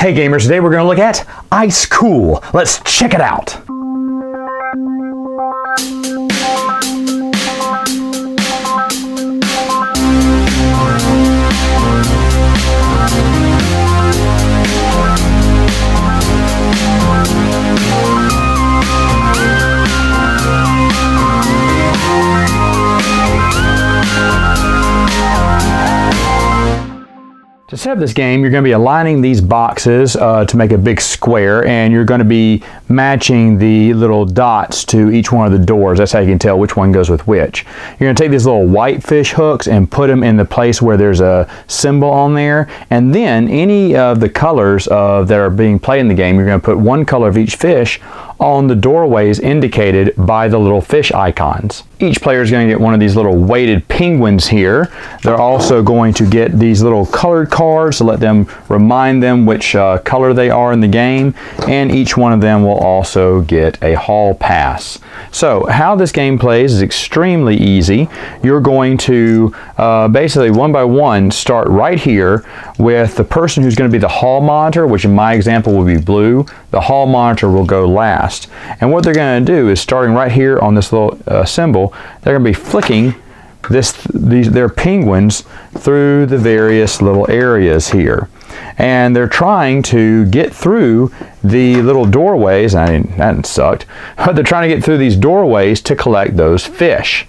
Hey gamers, today we're going to look at Icecool. Let's check it out. To set up this game, you're going to be aligning these boxes to make a big square, and you're going to be matching the little dots to each one of the doors. That's how you can tell which one goes with which. You're going to take these little white fish hooks and put them in the place where there's a symbol on there, and then any of the colors that are being played in the game, you're going to put one color of each fish on the doorways indicated by the little fish icons. Each player is going to get one of these little weighted penguins here. They're also going to get these little colored cards to let them remind them which color they are in the game, and each one of them will also get a hall pass. So how this game plays is extremely easy. You're going to basically one by one start right here with the person who's going to be the hall monitor, which in my example will be blue. The hall monitor will go last. And what they're going to do is, starting right here on this little symbol, they're going to be flicking their penguins through the various little areas here. And they're trying to get through the little doorways, that sucked, but they're trying to get through these doorways to collect those fish.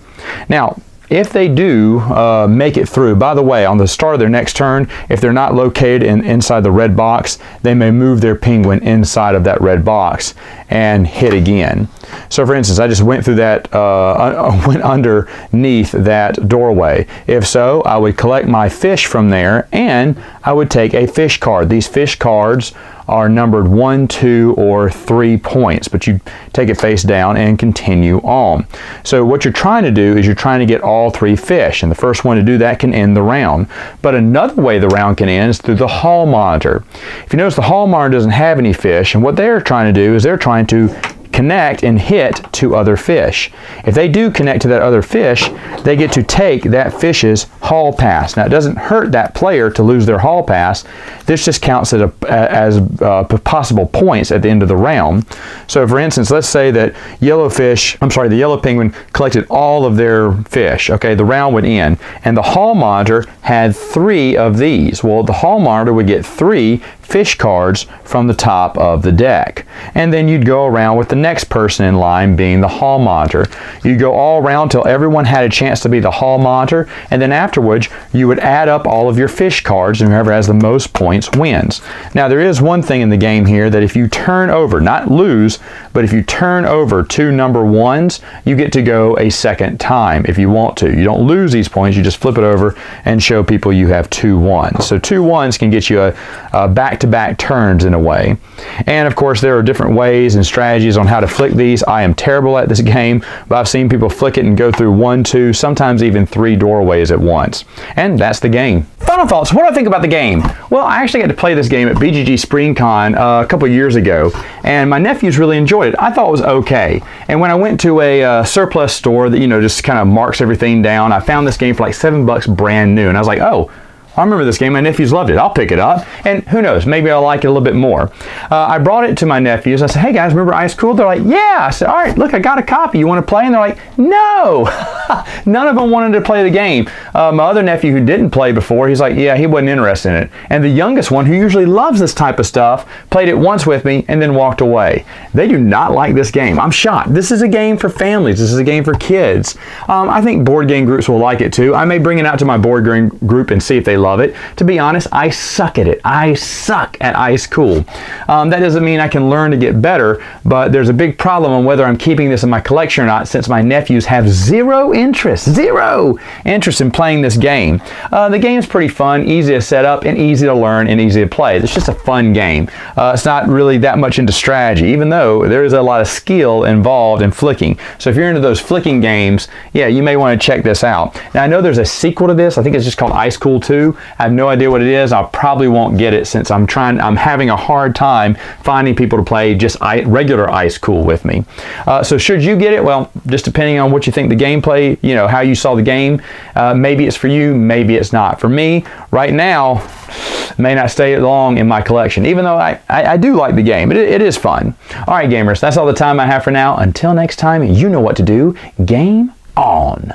Now, if they do make it through, by the way, on the start of their next turn, if they're not located inside the red box, they may move their penguin inside of that red box and hit again. So for instance, I just went through that, went underneath that doorway. If so, I would collect my fish from there, and I would take a fish card. These fish cards are numbered 1, 2, or 3 points, but you take it face down and continue on. So what you're trying to do is you're trying to get all 3 fish, and the first one to do that can end the round. But another way the round can end is through the hall monitor. If you notice, the hall monitor doesn't have any fish, and what they're trying to do is they're trying to connect and hit 2 other fish. If they do connect to that other fish, they get to take that fish's hall pass. Now, it doesn't hurt that player to lose their hall pass. This just counts as possible points at the end of the round. So for instance, let's say that the yellow penguin collected all of their fish. Okay, the round would end, and the hall monitor had 3 of these. Well, the hall monitor would get 3 fish cards from the top of the deck. And then you'd go around with the next person in line being the hall monitor. You'd go all around till everyone had a chance to be the hall monitor, and then afterwards you would add up all of your fish cards, and whoever has the most points wins. Now, there is one thing in the game here that if you turn over, not lose, but if you turn over 2 number 1s, you get to go a second time if you want to. You don't lose these points, you just flip it over and show people you have 2 1s. So 2 1s can get you a back-to-back turns in a way. And of course, there are different ways and strategies on how to flick these. I am terrible at this game, but I've seen people flick it and go through 1, 2, sometimes even 3 doorways at once. And that's the game. Final thoughts. What do I think about the game? Well, I actually got to play this game at BGG SpringCon a couple years ago, and my nephews really enjoyed it. I thought it was okay. And when I went to a surplus store that, just kind of marks everything down, I found this game for like $7 brand new, and I was like, oh, I remember this game. My nephews loved it. I'll pick it up, and who knows, maybe I'll like it a little bit more. I brought it to my nephews. I said, hey guys, remember Icecool? They're like, yeah. I said, all right, look, I got a copy. You want to play? And they're like, no. None of them wanted to play the game. My other nephew who didn't play before, he's like, yeah, he wasn't interested in it. And the youngest one, who usually loves this type of stuff, played it once with me and then walked away. They do not like this game. I'm shocked. This is a game for families. This is a game for kids. I think board game groups will like it too. I may bring it out to my board game group and see if they love it. To be honest, I suck at it. I suck at Icecool. That doesn't mean I can learn to get better, but there's a big problem on whether I'm keeping this in my collection or not, since my nephews have zero interest in playing this game. The game's pretty fun, easy to set up, and easy to learn, and easy to play. It's just a fun game. It's not really that much into strategy, even though there is a lot of skill involved in flicking. So if you're into those flicking games, yeah, you may want to check this out. Now, I know there's a sequel to this. I think it's just called Icecool 2. I have no idea what it is. I probably won't get it since I'm having a hard time finding people to play just regular Icecool with me. So should you get it? Well, just depending on what you think the gameplay, how you saw the game, maybe it's for you, maybe it's not. For me, right now, may not stay long in my collection, even though I do like the game. It is fun. All right, gamers, that's all the time I have for now. Until next time, you know what to do. Game on.